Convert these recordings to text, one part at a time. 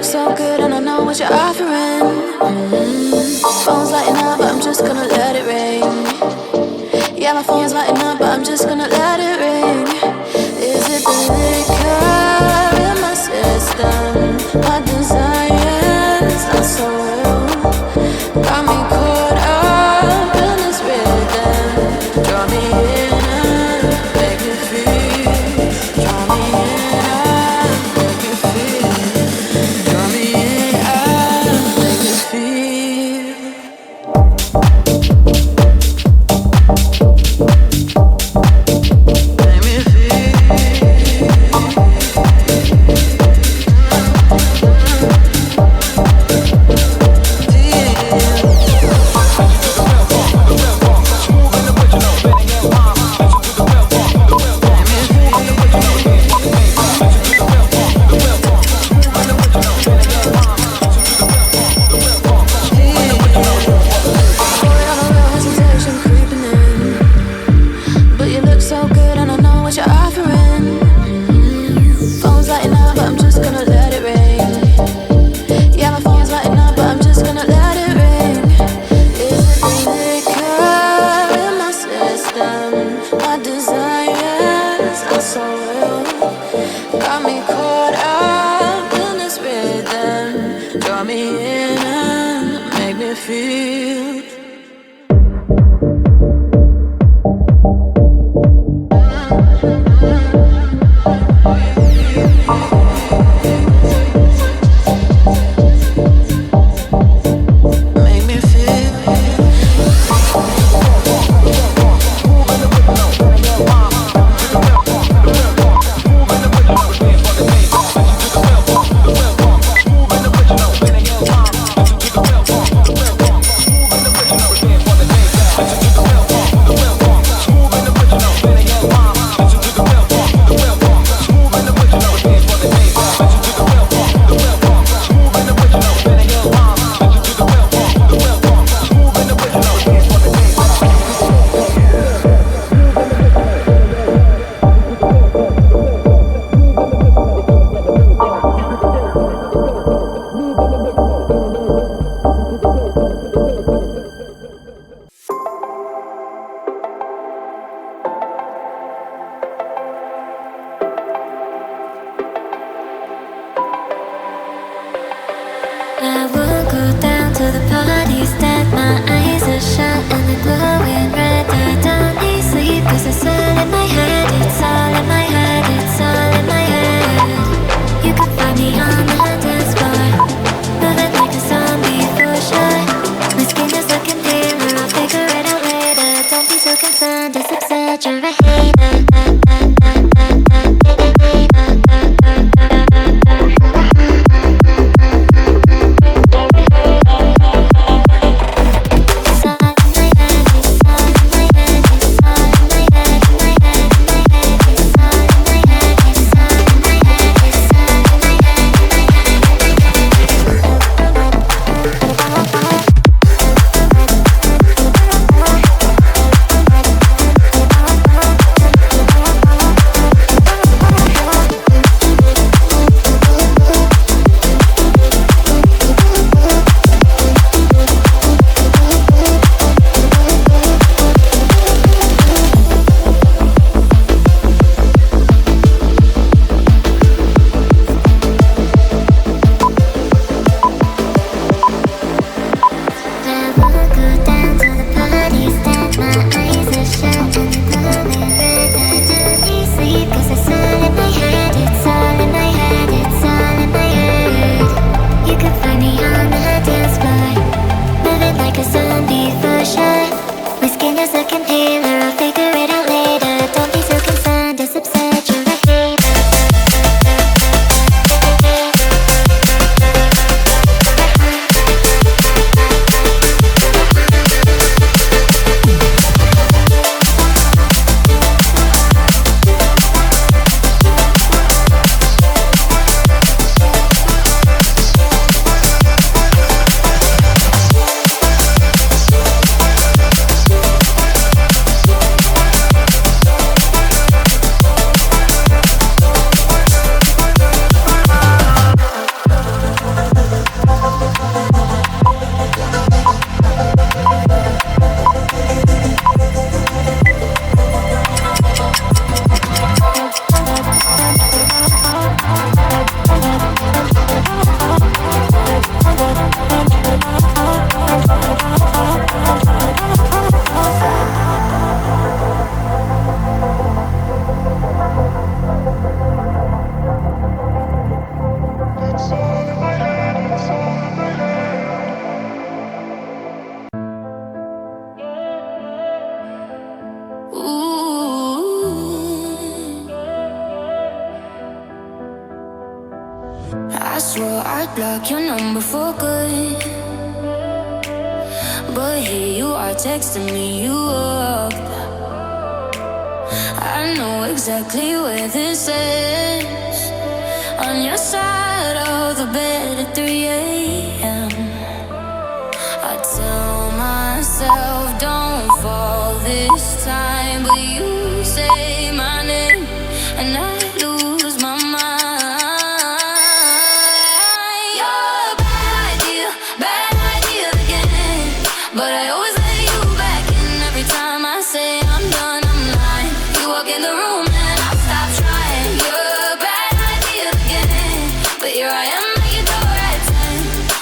look so good and I know what you're offering. Phone's lighting up, but I'm just gonna let it ring. Yeah, my phone's lighting up, but I'm just gonna let it ring. Is it the liquor in my system? My desires are so real. Got me caught up in this rhythm. Draw me in and make me feel. Draw me in and make me feel. Draw me in and make me feel. Make me feel. I swore I'd block your number for good, but here you are texting me you up. I know exactly where this is, on your side of the bed at 3 a.m. I tell myself don't fall this time, but you say my name and I lose my mind. You're a bad idea again, but I always let you back in every time I say I'm done, I'm lying. You walk in the room and I stop trying. You're a bad idea again, but here I am at your door at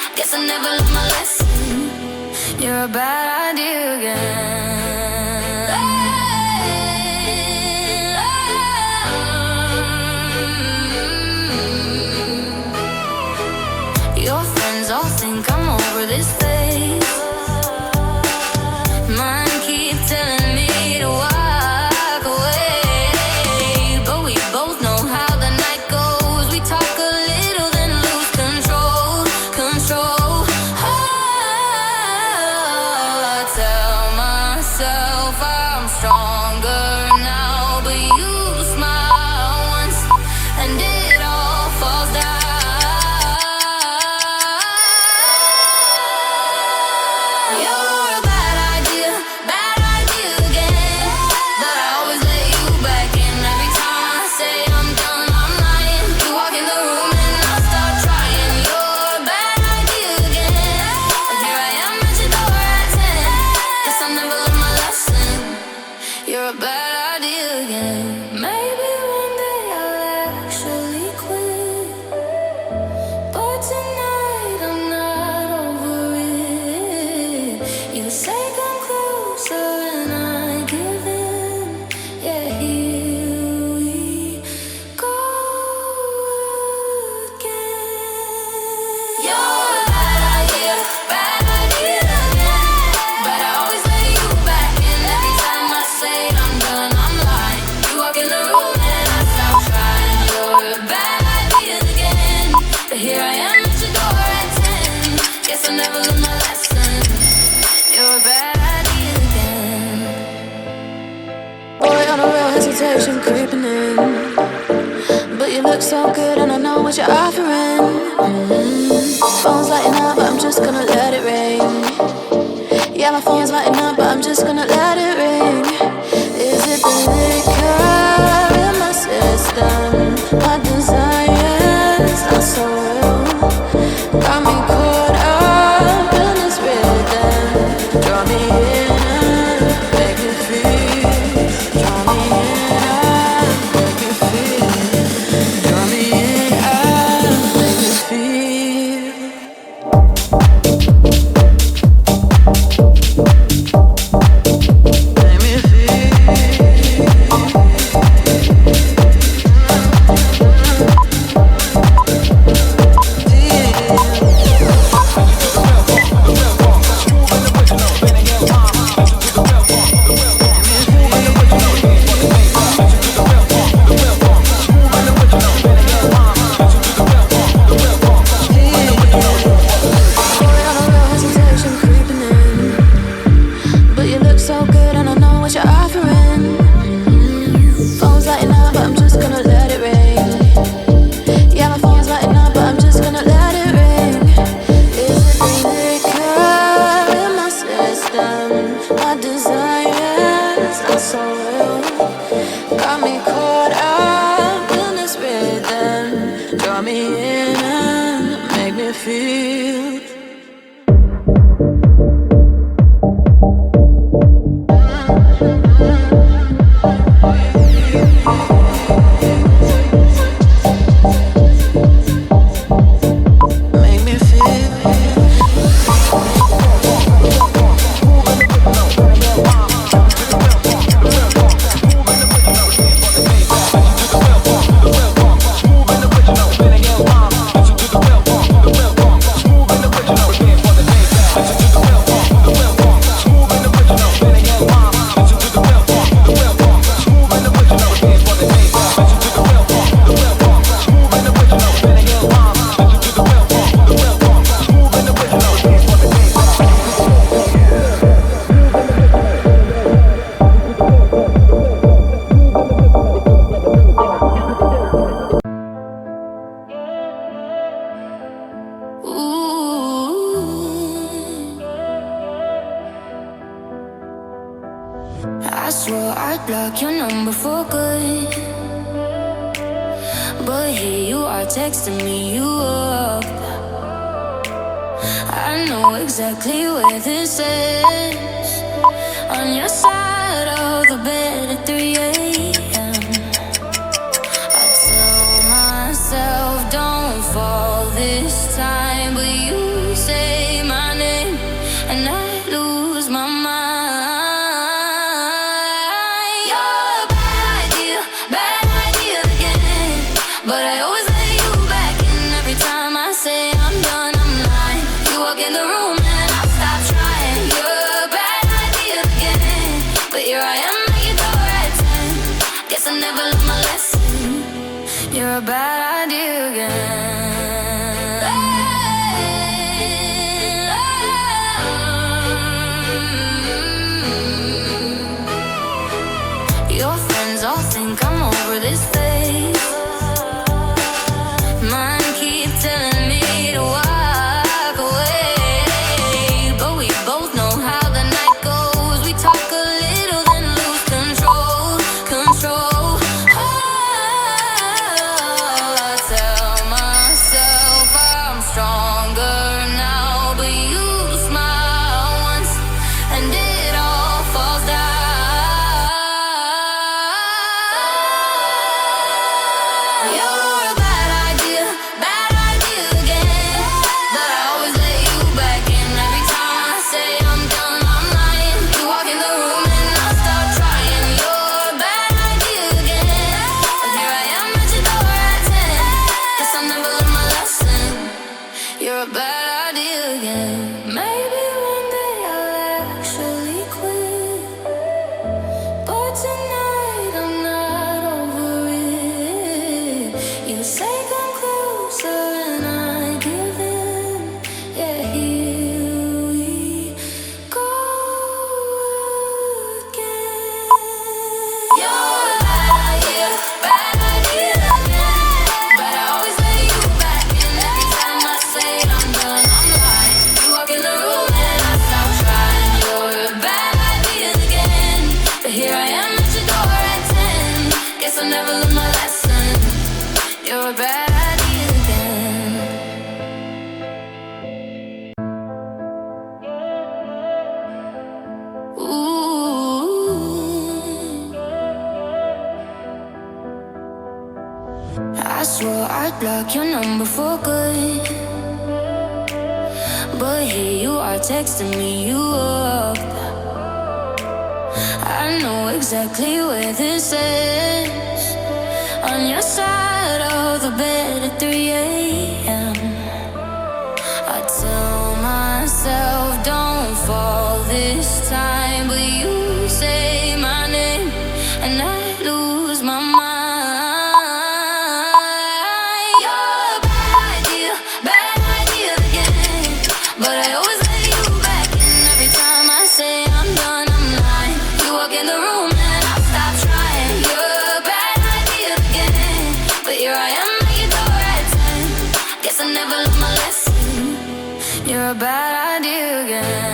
10. Guess I never learned my lesson. You're a bad idea again. Your friends all think I'm over this phase. Mine keep telling me to walk away, but we both know how the night goes. We talk a little then lose control. I tell myself I'm stronger now, but you smile once and it all falls down. You're a bad idea again, but I always let you back in every time I say I'm done, I'm lying. You walk in the room and I start trying. You're a bad idea again, but here I am at your door at 10. Guess I never learned my lesson. You're a bad idea again. Maybe one day I'll actually quit, but tonight I'm not over it. You say come closer and I give in. Yeah, here we go again. You're a bad idea again, but I always let you back in every time I say I'm done, I'm lying. You walk in the room and I stop trying. You're a bad idea again, but here I am at your door at 10. Guess I never learned my lesson. You're a bad idea again. Boy, on a real hesitation creeping in, but you look so good and I know what you're offering. Phone's lighting up, but I'm just gonna let it ring. Yeah, my phone's lighting up, but I'm just gonna let it ring. Is it the liquor in my system? My desires not so real, got me caught up in this rhythm. Draw me in and make me feel. Draw me in and make me feel. Draw me in and make me feel. Make me feel. But here you are texting me you up. I know exactly where this is. On your side of the bed at 3 a.m. I tell myself don't fall this time, but you say my name and I lose my mind. You're a bad idea again. But I always let you back in every time I say I'm done, I'm lying. You walk in the room and I stop trying. You're a bad idea again. But here I am at your door at 10. Guess I never learned my lesson. You're a bad idea again. Your friends all think I'm over this phase. Mine keep telling me to walk away. But we both know how the night goes. We talk a little then lose control. I tell myself I'm stronger now, but you smile once and it all falls down. You're a bad idea again. But I always let you back in every time I say I'm done, I'm lying. You walk in the room and I stop trying. You're a bad idea again. But here I am at your door at 10. Guess I never learned my lesson. You're a bad idea again. Maybe one day I'll actually quit. But tonight I'm not over it. You say come closer and I give in. Yeah, here we go again. You're a bad idea again. But I always let you back in every time I say I'm done, I'm lying. You walk in the room and I stop trying. You're a bad idea again. But here I am at your door at 10. Guess I never learned my lesson. You're a bad idea again. Ooh, I swore I'd block your number for good. But here you are texting me you up. I know exactly where this is. On your side of the bed at 3 a.m. I tell myself don't fall this time, but you say my name and I lose my mind. You're a bad idea again. But I always let you back in every time I say I'm done, I'm lying. You walk in the room and I stop trying. You're a bad idea again. But here I am at your door at 10. Guess I never learned my lesson. You're a bad idea again.